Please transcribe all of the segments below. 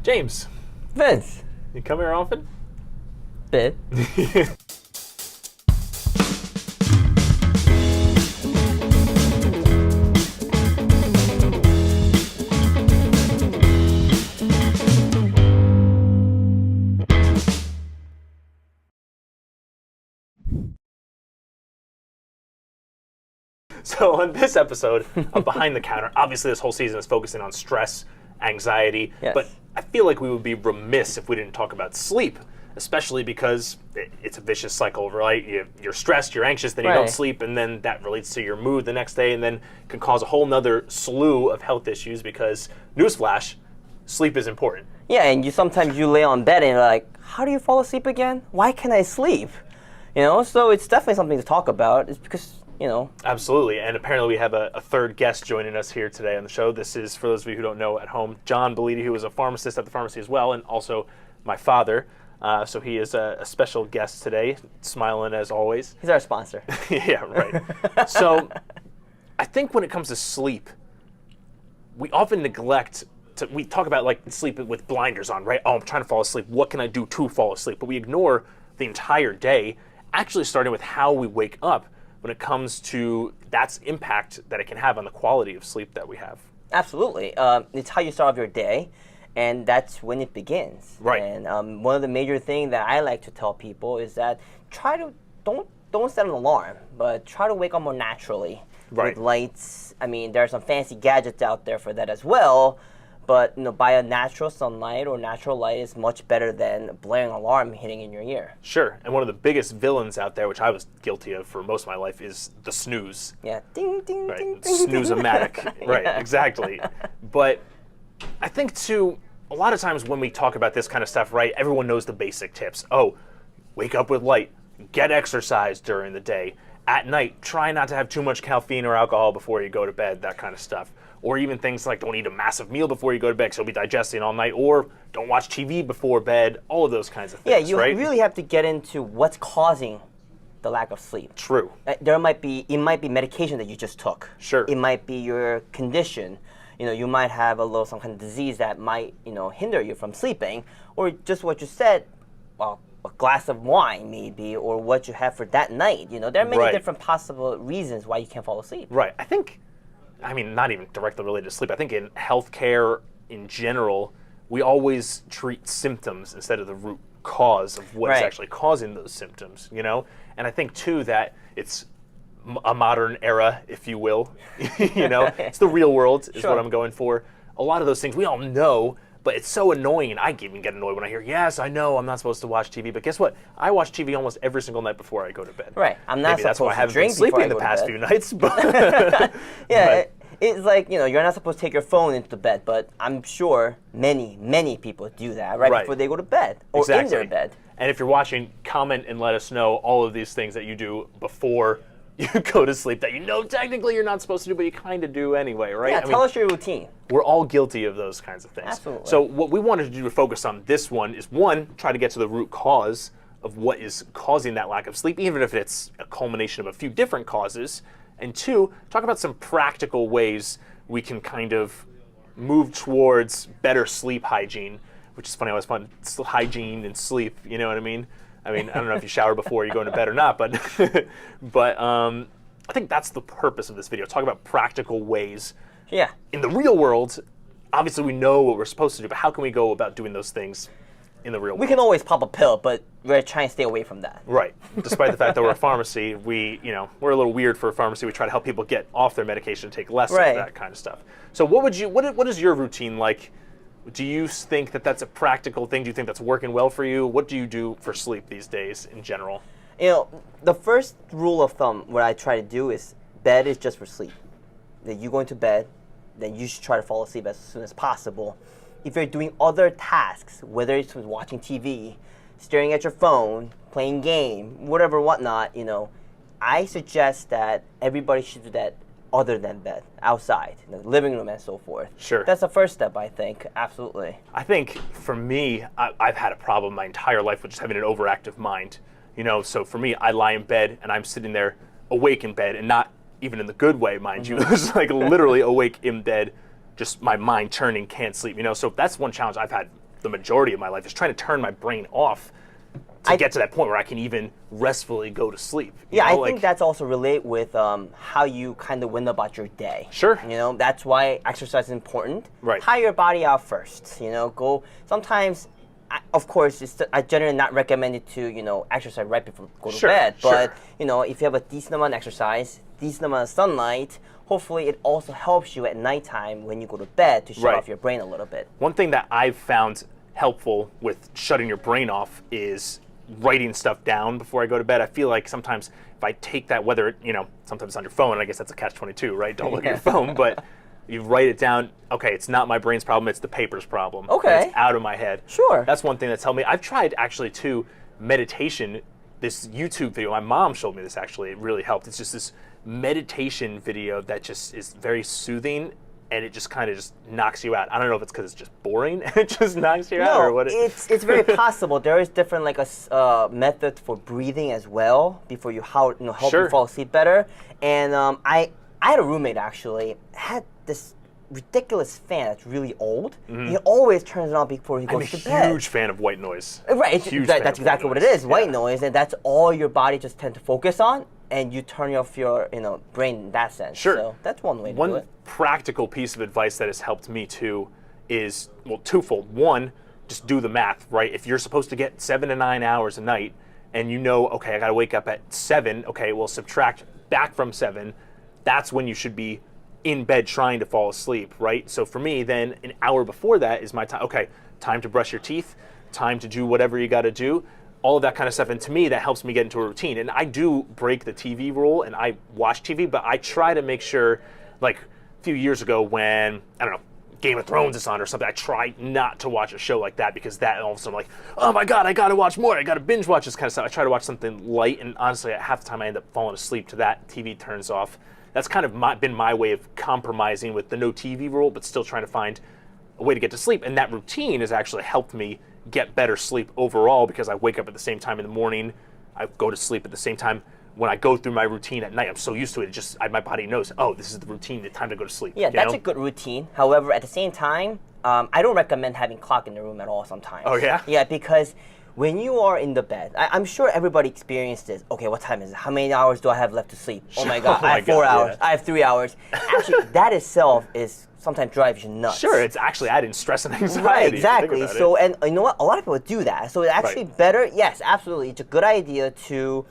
James. Vince. You come here often? Bit. So on this episode of Behind the Counter, obviously this whole season is focusing on stress, anxiety, Yes. but I feel like we would be remiss if we didn't talk about sleep, especially because it's a vicious cycle, right? You're stressed, you're anxious, then you don't Right. sleep, and then that relates to your mood the next day, and then can cause a whole nother slew of health issues because, newsflash, sleep is important. Yeah, and sometimes you lay on bed and you're like, how do you fall asleep again? Why can't I sleep? So it's definitely something to talk about. It's because, Absolutely, and apparently we have a third guest joining us here today on the show. This is, for those of you who don't know at home, John Bellitti, who is a pharmacist at the pharmacy as well, and also my father. So he is a special guest today, smiling as always. he's our sponsor. Yeah, right. So I think when it comes to sleep, we often neglect we talk about like sleep with blinders on, right? Oh, I'm trying to fall asleep. What can I do to fall asleep? But we ignore the entire day, actually starting with how we wake up when it comes to that's impact that it can have on the quality of sleep that we have. Absolutely. It's how you start off your day, and that's when it begins. Right. And one of the major things that I like to tell people is that don't set an alarm, but try to wake up more naturally. Right. With lights. I mean, there are some fancy gadgets out there for that as well. But by a natural sunlight or natural light is much better than a blaring alarm hitting in your ear. Sure, and one of the biggest villains out there, which I was guilty of for most of my life, is the snooze. Yeah, ding, ding, Right, ding, ding. snooze-o-matic. Right, Yeah. exactly. But I think too, a lot of times when we talk about this kind of stuff, right, everyone knows the basic tips. Oh, wake up with light, get exercise during the day. At night, try not to have too much caffeine or alcohol before you go to bed, that kind of stuff. Or even things like don't eat a massive meal before you go to bed because you'll be digesting all night, or don't watch TV before bed, all of those kinds of things, Yeah, you right? really have to get into what's causing the lack of sleep. True. It might be medication that you just took. Sure. It might be your condition. You might have some kind of disease that might, hinder you from sleeping, or just what you said, well, a glass of wine maybe, or what you have for that night. There are many Right. different possible reasons why you can't fall asleep. Right. I mean, not even directly related to sleep. I think in healthcare in general, we always treat symptoms instead of the root cause of what is Right. actually causing those symptoms, And I think, too, that it's a modern era, if you will. It's the real world is Sure. what I'm going for. A lot of those things we all know, but it's so annoying, and I even get annoyed when I hear, yes, I know I'm not supposed to watch TV, but guess what? I watch TV almost every single night before I go to bed. Right. I'm not Maybe that's why I supposed to haven't been drink sleeping before I the go to past bed. few nights. But Yeah, but- it's like, you're not supposed to take your phone into bed, but I'm sure many people do that right Right. before they go to bed or in Exactly. their bed. And if you're watching, comment and let us know all of these things that you do before you go to sleep that technically you're not supposed to do, but you kind of do anyway, right? Yeah, I tell mean, us your routine. we're all guilty of those kinds of things. Absolutely. So what we wanted to do to focus on this one is, one, try to get to the root cause of what is causing that lack of sleep, even if it's a culmination of a few different causes. And two, talk about some practical ways we can kind of move towards better sleep hygiene, which is funny. I always find hygiene and sleep, you know what I mean? I don't know if you shower before you go into bed or not, but I think that's the purpose of this video. Talk about practical ways. Yeah. In the real world, obviously we know what we're supposed to do, but how can we go about doing those things in the real world? We can always pop a pill, but we're trying to stay away from that. Right. Despite the fact that we're a pharmacy, we're a little weird for a pharmacy. We try to help people get off their medication and take less Right. of that kind of stuff. So what is your routine like? Do you think that that's a practical thing? Do you think that's working well for you? What do you do for sleep these days in general? The first rule of thumb, what I try to do is bed is just for sleep. That you go into bed, then you should try to fall asleep as soon as possible. If you're doing other tasks, whether it's watching TV, staring at your phone, playing game, whatnot, I suggest that everybody should do that other than bed, outside, in the living room and so forth. Sure. That's the first step, I think. Absolutely. I think for me, I've had a problem my entire life with just having an overactive mind. So for me, I lie in bed and I'm sitting there awake in bed, and not even in the good way, mind you. It's like literally awake in bed, just my mind churning, can't sleep. So that's one challenge I've had the majority of my life, is trying to turn my brain off to get to that point where I can even restfully go to sleep. Yeah, I think that's also relate with how you kind of went about your day. Sure. You know, that's why exercise is important. Right. Tire your body out first. You know, go. Sometimes, of course, I generally not recommend it to exercise right before you go to bed. But if you have a decent amount of exercise, decent amount of sunlight, hopefully it also helps you at nighttime when you go to bed to shut off your brain a little bit. One thing that I've found helpful with shutting your brain off is writing stuff down before I go to bed. I feel like sometimes if I take that, whether sometimes it's on your phone, I guess that's a catch-22, right? Don't look at your phone, but you write it down. Okay, it's not my brain's problem, it's the paper's problem. Okay. It's out of my head. Sure. That's one thing that's helped me. I've tried actually too meditation, this YouTube video. My mom showed me this actually. It really helped. It's just this meditation video that just is very soothing, and it just kind of just knocks you out. I don't know if it's because it's just boring and it just knocks you out, or what. It's very possible. There is different method for breathing as well before you help you fall asleep better. And I had a roommate actually had this ridiculous fan that's really old. He always turns it on before he goes to bed. I'm a huge fan of white noise. Right, that's exactly what it is. White noise, and that's all your body just tend to focus on, and you turn off your brain in that sense. Sure. So that's one way to do it. One practical piece of advice that has helped me too is, well, twofold. One, just do the math, right? If you're supposed to get 7 to 9 hours a night, and okay, I gotta wake up at 7, okay, well, subtract back from 7, that's when you should be in bed trying to fall asleep, right? So for me, then an hour before that is my time. Okay, time to brush your teeth, time to do whatever you gotta do, all of that kind of stuff. And to me, that helps me get into a routine. And I do break the TV rule, and I watch TV, but I try to make sure, like a few years ago when, I don't know, Game of Thrones is on or something, I try not to watch a show like that, because that all of a sudden I'm like, oh my God, I gotta watch more, I gotta binge watch this kind of stuff. I try to watch something light, and honestly, at half the time I end up falling asleep to that. TV turns off. That's kind of been my way of compromising with the no TV rule, but still trying to find a way to get to sleep. And that routine has actually helped me get better sleep overall, because I wake up at the same time in the morning, I go to sleep at the same time. When I go through my routine at night, I'm so used to it, my body knows, oh, this is the routine, the time to go to sleep. Yeah, that's a good routine. However, at the same time, I don't recommend having clock in the room at all sometimes. Oh, yeah? Yeah, because when you are in the bed, I'm sure everybody experienced this. Okay, what time is it? How many hours do I have left to sleep? Oh my God, I have 4 hours. I have 3 hours. Actually, that itself is sometimes drives you nuts. Sure, it's actually adding stress and anxiety. Right, exactly. So, and you know what? A lot of people do that. So it's actually better. Yes, absolutely. It's a good idea to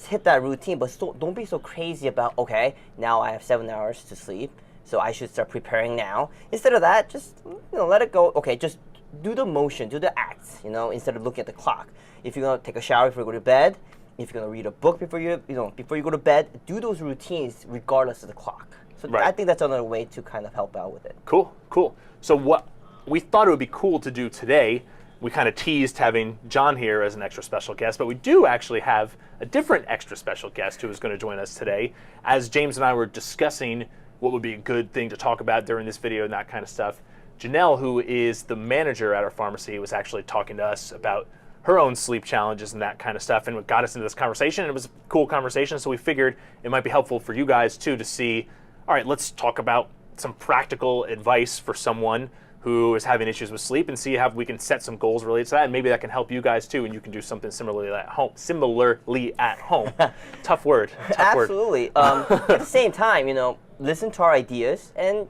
hit that routine, but still, don't be so crazy about, okay, now I have 7 hours to sleep, so I should start preparing now. Instead of that, just let it go. Okay, just do the motion, do the acts, instead of looking at the clock. If you're gonna take a shower before you go to bed, if you're gonna read a book before you go to bed, do those routines regardless of the clock. So I think that's another way to kind of help out with it. Cool, cool. So what we thought it would be cool to do today, we kind of teased having John here as an extra special guest, but we do actually have a different extra special guest who is going to join us today. As James and I were discussing what would be a good thing to talk about during this video and that kind of stuff, Janelle, who is the manager at our pharmacy, was actually talking to us about her own sleep challenges and that kind of stuff, and what got us into this conversation. It was a cool conversation, so we figured it might be helpful for you guys too to see, all right, let's talk about some practical advice for someone who is having issues with sleep, and see how we can set some goals related to that, and maybe that can help you guys too, and you can do something similarly at home. Tough word. Absolutely. At the same time, listen to our ideas and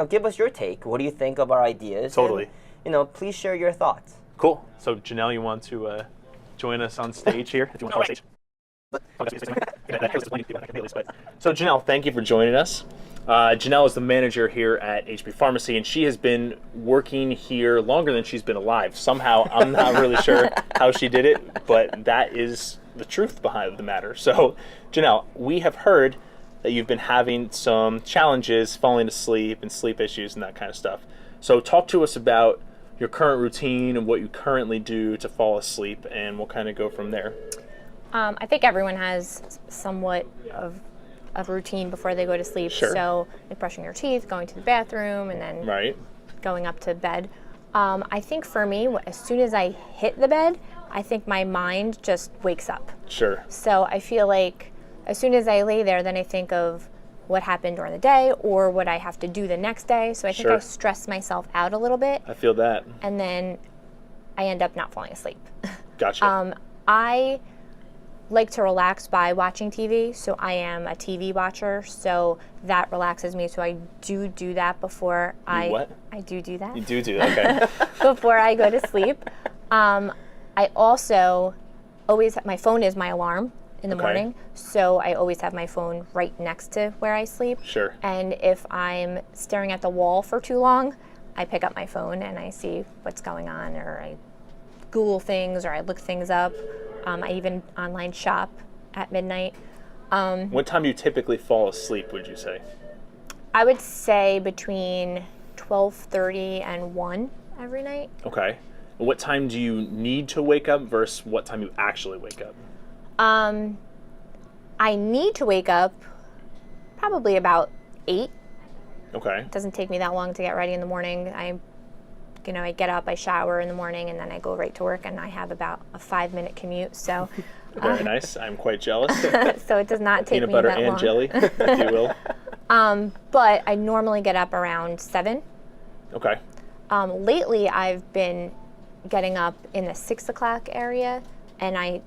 give us your take. What do you think of our ideas? Totally. And, please share your thoughts. Cool. So Janelle, you want to join us on stage here? If you want to on stage. So Janelle, thank you for joining us. Janelle is the manager here at HP Pharmacy, and she has been working here longer than she's been alive. Somehow, I'm not really sure how she did it, but that is the truth behind the matter. So Janelle, we have heard that you've been having some challenges falling asleep and sleep issues and that kind of stuff. So talk to us about your current routine and what you currently do to fall asleep, and we'll kind of go from there. I think everyone has somewhat of a routine before they go to sleep. Sure. So like brushing your teeth, going to the bathroom, and then going up to bed. I think for me, as soon as I hit the bed, I think my mind just wakes up. Sure. So I feel like as soon as I lay there, then I think of what happened during the day or what I have to do the next day. So I think I stress myself out a little bit. I feel that. And then I end up not falling asleep. Gotcha. I like to relax by watching TV, so I am a TV watcher, so that relaxes me. So I do that before what? I do that. You do that, okay. Before I go to sleep. I also always my phone is my alarm in the morning, so I always have my phone right next to where I sleep. Sure. And if I'm staring at the wall for too long, I pick up my phone and I see what's going on, or I Google things, or I look things up. I even online shop at midnight. What time do you typically fall asleep, would you say? I would say between 12:30 and 1 every night. Okay. What time do you need to wake up versus what time you actually wake up? I need to wake up probably about 8. Okay. It doesn't take me that long to get ready in the morning. I get up, I shower in the morning, and then I go right to work, and I have about a 5-minute commute. So very nice. I'm quite jealous. So it does not take Peanut me butter that and long. jelly, if you will. But I normally get up around 7. Okay. Lately, I've been getting up in the 6 o'clock area, and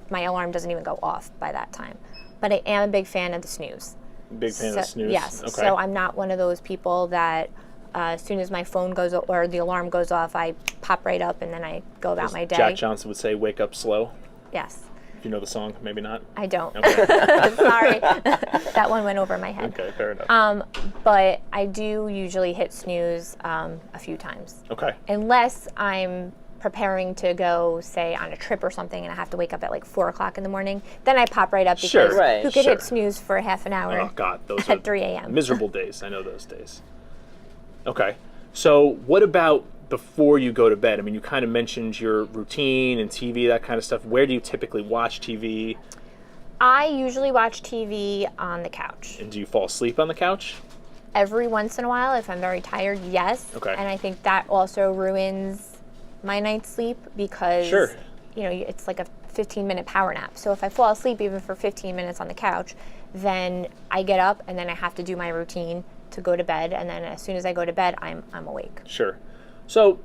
my alarm doesn't even go off by that time. But I am a big fan of the snooze. Big fan of the snooze? Yes. Okay. So I'm not one of those people that as soon as my phone goes or the alarm goes off, I pop right up and then I go about my day. Jack Johnson would say, wake up slow. Yes. If you know the song, maybe not. I don't. Okay. Sorry. That one went over my head. Okay, fair enough. But I do usually hit snooze a few times. Okay. Unless I'm preparing to go, say, on a trip or something, and I have to wake up at like 4 o'clock in the morning, then I pop right up because Sure. Right. who could Sure. hit snooze for half an hour Oh, God. Those at are 3 a.m.? miserable days. I know those days. Okay. So what about before you go to bed? I mean, you kind of mentioned your routine and TV, that kind of stuff. Where do you typically watch TV? I usually watch TV on the couch. And do you fall asleep on the couch? Every once in a while, if I'm very tired, yes. Okay. And I think that also ruins my night's sleep because Sure. it's like a 15-minute power nap. So if I fall asleep even for 15 minutes on the couch, then I get up and then I have to do my routine to go to bed, and then as soon as I go to bed, I'm awake. Sure. So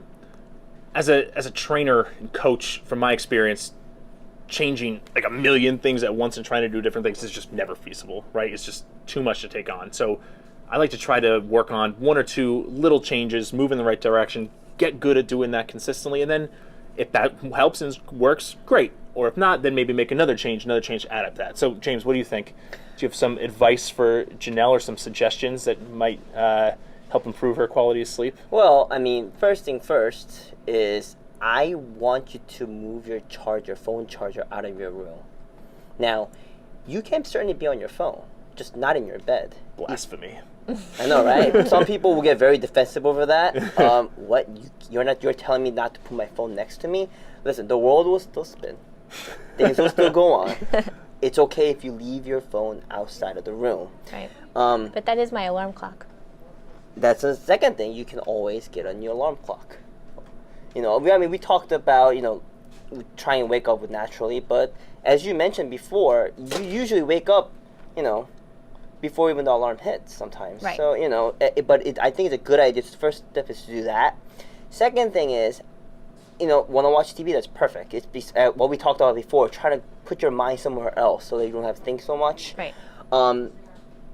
as a trainer and coach, from my experience, changing like a million things at once and trying to do different things is just never feasible, right? It's just too much to take on. So I like to try to work on 1 or 2 little changes, move in the right direction, get good at doing that consistently, and then if that helps and works, great. Or if not, then maybe make another change to add up that. So James, what do you think? Do you have some advice for Janelle or some suggestions that might help improve her quality of sleep? Well, I mean, first thing first is I want you to move your phone charger out of your room. Now, you can certainly be on your phone, just not in your bed. Blasphemy. I know, right? Some people will get very defensive over that. You're telling me not to put my phone next to me? Listen, the world will still spin. Things will still go on. It's okay if you leave your phone outside of the room. Right. But that is my alarm clock. That's the second thing. You can always get on your alarm clock. We talked about, try and wake up naturally, but as you mentioned before, you usually wake up, before even the alarm hits sometimes. Right. So, I think it's a good idea. The first step is to do that. Second thing is, want to watch TV, that's perfect. It's what we talked about before. Try to put your mind somewhere else so that you don't have to think so much. Right.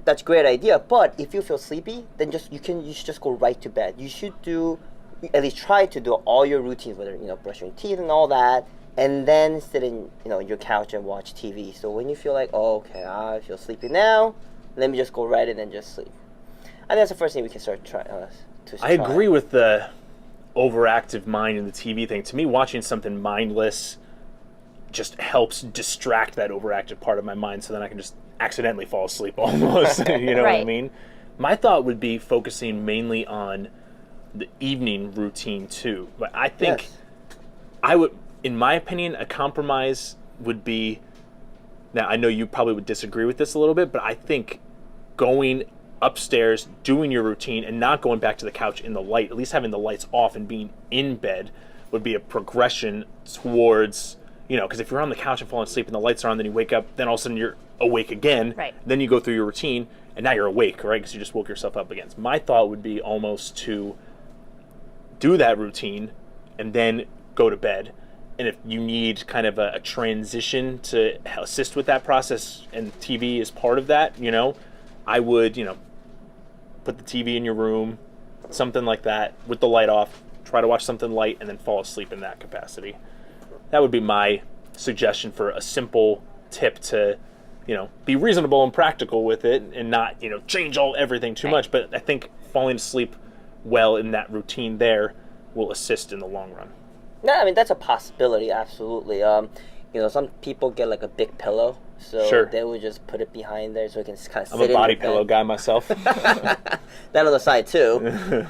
That's a great idea. But if you feel sleepy, then you should just go right to bed. You should at least try to do all your routines, whether brushing teeth and all that, and then sit in your couch and watch TV. So when you feel like, oh, okay, I feel sleepy now, let me just go right in and just sleep. I think that's the first thing we can start trying. I agree with the overactive mind and the TV thing. To me, watching something mindless just helps distract that overactive part of my mind, so then I can just accidentally fall asleep almost. You know what I mean? My thought would be focusing mainly on the evening routine too. But I think I would, in my opinion, a compromise would be, now I know you probably would disagree with this a little bit, but I think going upstairs, doing your routine, and not going back to the couch in the light, at least having the lights off and being in bed, would be a progression towards, because if you're on the couch and falling asleep and the lights are on, then you wake up, then all of a sudden you're awake again, Right. Then you go through your routine, and now you're awake, right? Because you just woke yourself up again. So my thought would be almost to do that routine and then go to bed. And if you need kind of a transition to assist with that process, and TV is part of that, you know, I would, you know, put the TV in your room, something like that, with the light off, try to watch something light, and then fall asleep in that capacity. That would be my suggestion for a simple tip to, you know, be reasonable and practical with it and not, you know, change everything too much. But I think falling asleep well in that routine there will assist in the long run. No, I mean, that's a possibility, absolutely. You know, some people get like a big pillow, so Sure. they would just put it behind there so it can kind of sit I'm a in body the pillow bed. guy myself. That on the side too.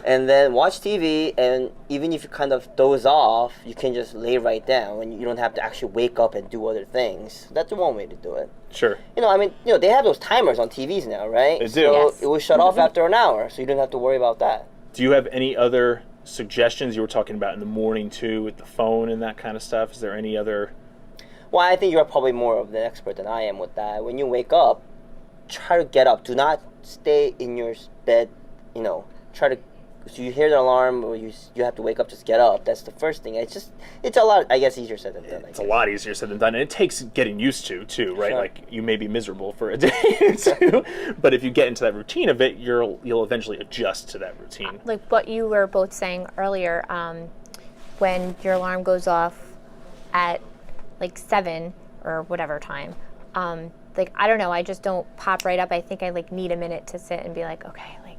And then watch TV, and even if you kind of doze off, you can just lay right down and you don't have to actually wake up and do other things. That's one way to do it. Sure. You know, I mean, you know, they have those timers on TVs now, right? They do. So Yes. it will shut off after an hour, so you don't have to worry about that. Do you have any other suggestions? You were talking about in the morning too with the phone and that kind of stuff. Is there any other? Well, I think you're probably more of the expert than I am with that. When you wake up, try to get up. Do not stay in your bed, you know. Try to, so you hear the alarm or you have to wake up, just get up. That's the first thing. It's a lot, I guess, easier said than done. It's a lot easier said than done, and it takes getting used to too, right? Sure. Like you may be miserable for a day or two, but if you get into that routine of it, you'll eventually adjust to that routine. Like what you were both saying earlier, when your alarm goes off at like 7 or whatever time, like I don't know, I just don't pop right up. I think I like need a minute to sit and be like, okay, like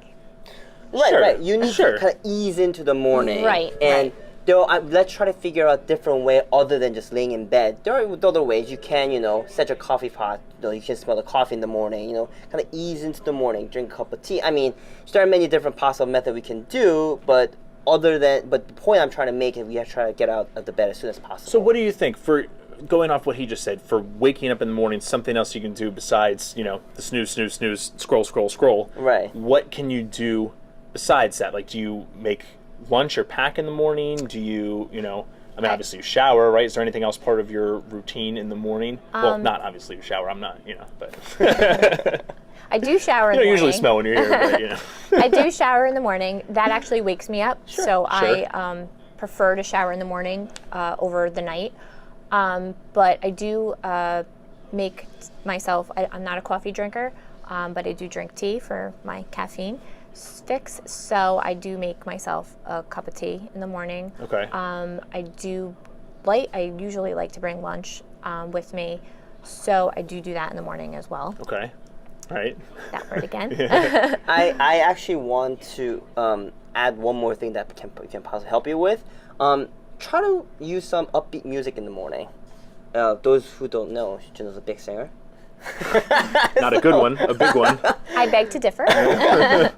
Right, Sure, right. You need sure. to kind of ease into the morning. Right, And let's try to figure out a different way other than just laying in bed. There are other ways you can, you know, set your coffee pot. You know, you can smell the coffee in the morning, you know, kind of ease into the morning, drink a cup of tea. I mean, there are many different possible methods we can do, but the point I'm trying to make is we have to try to get out of the bed as soon as possible. So what do you think, for going off what he just said, for waking up in the morning, something else you can do besides, you know, the snooze, snooze, snooze, scroll, scroll, scroll? Right. What can you do besides that? Like, do you make lunch or pack in the morning? Do you, you know, I mean, obviously you shower, right? Is there anything else part of your routine in the morning? Well, not obviously you shower. I'm not, you know, but I do shower in you the don't usually morning. smell when you're here, but, you know. I do shower in the morning. That actually wakes me up. So sure. I prefer to shower in the morning over the night. But I do make myself, I'm not a coffee drinker, but I do drink tea for my caffeine fix. So I do make myself a cup of tea in the morning. Okay. I usually like to bring lunch with me. So I do that in the morning as well. Okay. All right. That word again. I actually want to add one more thing that can possibly help you with. Try to use some upbeat music in the morning. Those who don't know, Juno's a big singer. Not a good one, a big one. I beg to differ.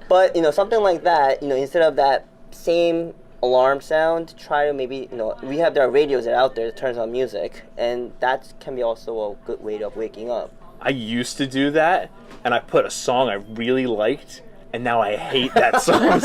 But, you know, something like that, you know, instead of that same alarm sound, try to maybe, you know, we have, there are radios that are out there that turns on music, and that can be also a good way of waking up. I used to do that, and I put a song I really liked, and now I hate that song.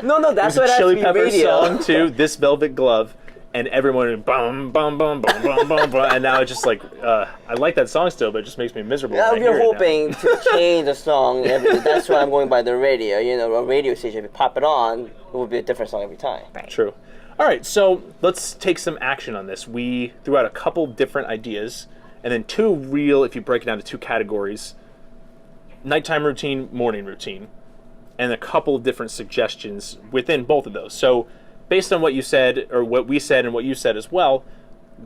No, that's It what was a has to Chili be Peppers radio. song too, This Velvet Glove, and everyone would bum bum bum bum bum bum bum, and now it's just like I like that song still, but it just makes me miserable. Yeah, when I we're hear it now. hoping to change the song. That's why I'm going by the radio. You know, a radio station, if you pop it on, it will be a different song every time. Right. True. All right, so let's take some action on this. We threw out a couple different ideas, and then two real, if you break it down to two categories, nighttime routine, morning routine, and a couple of different suggestions within both of those. So based on what you said, or what we said and what you said as well,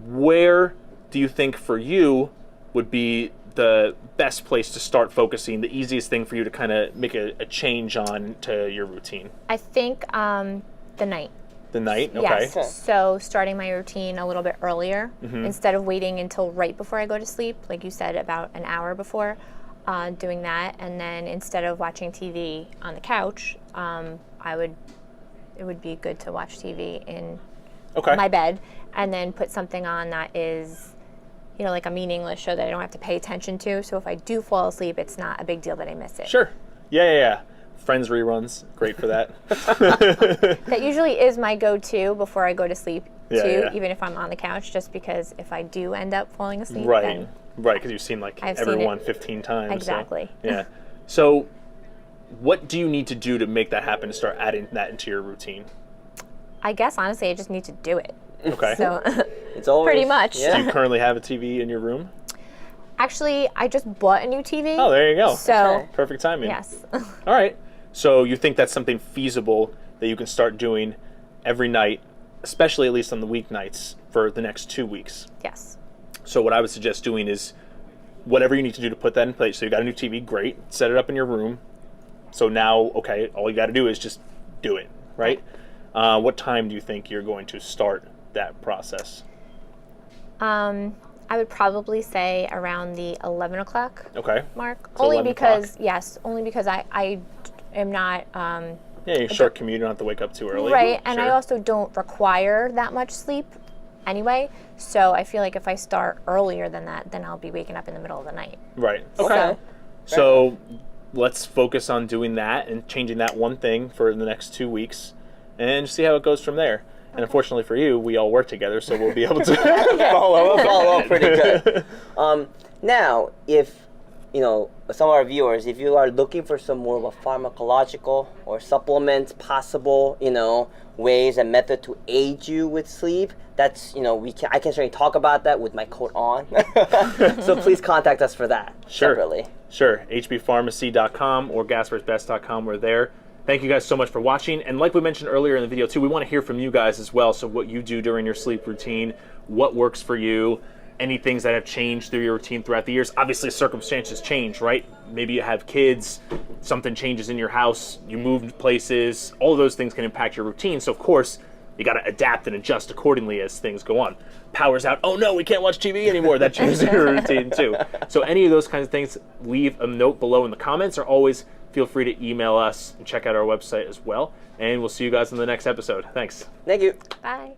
where do you think for you would be the best place to start focusing, the easiest thing for you to kind of make a change on to your routine? I think the night. The night? Okay. Yes. So starting my routine a little bit earlier, instead of waiting until right before I go to sleep, like you said, about an hour before, doing that, and then instead of watching TV on the couch, it would be good to watch TV in Okay. my bed, and then put something on that is, you know, like a meaningless show that I don't have to pay attention to. So if I do fall asleep, it's not a big deal that I miss it. Sure. Yeah. Friends reruns, great for that. That usually is my go-to before I go to sleep, Yeah, too, yeah. even if I'm on the couch, just because if I do end up falling asleep, Right, then right, because you've seen like I've every seen it. one 15 times. so, Exactly. yeah. So what do you need to do to make that happen, to start adding that into your routine? I guess honestly, I just need to do it. Okay. So It's always pretty much. Do you currently have a TV in your room? Actually, I just bought a new TV. Oh, there you go. So Okay. Perfect timing. yes. All right. So you think that's something feasible that you can start doing every night, especially at least on the weeknights for the next 2 weeks? Yes. So what I would suggest doing is whatever you need to do to put that in place. So you got a new TV, great. Set it up in your room. So now, okay, all you got to do is just do it, right? What time do you think you're going to start that process? I would probably say around the 11 o'clock Okay. mark. So Only 11 because, yes, only because I am not, Yeah, you're short commute. You don't have to wake up too early. right, and I Sure. also don't require that much sleep anyway. So I feel like if I start earlier than that, then I'll be waking up in the middle of the night. Right. Okay. Okay. So let's focus on doing that and changing that one thing for the next 2 weeks and see how it goes from there. And unfortunately for you, we all work together, so we'll be able to follow up. Follow up pretty good. Now, if some of our viewers, if you are looking for some more of a pharmacological or supplement possible, ways and method to aid you with sleep, that's I can certainly talk about that with my coat on. So please contact us for that separately. Sure. hbpharmacy.com or gasparsbest.com. We're there. Thank you guys so much for watching. And like we mentioned earlier in the video too, we want to hear from you guys as well. So what you do during your sleep routine, what works for you, any things that have changed through your routine throughout the years. Obviously circumstances change, right? Maybe you have kids, something changes in your house, you moved places, all of those things can impact your routine. So of course, you got to adapt and adjust accordingly as things go on. Power's out. Oh no, we can't watch TV anymore. That changes your routine too. So any of those kinds of things, leave a note below in the comments, or always feel free to email us and check out our website as well. And we'll see you guys in the next episode. Thanks. Thank you. Bye.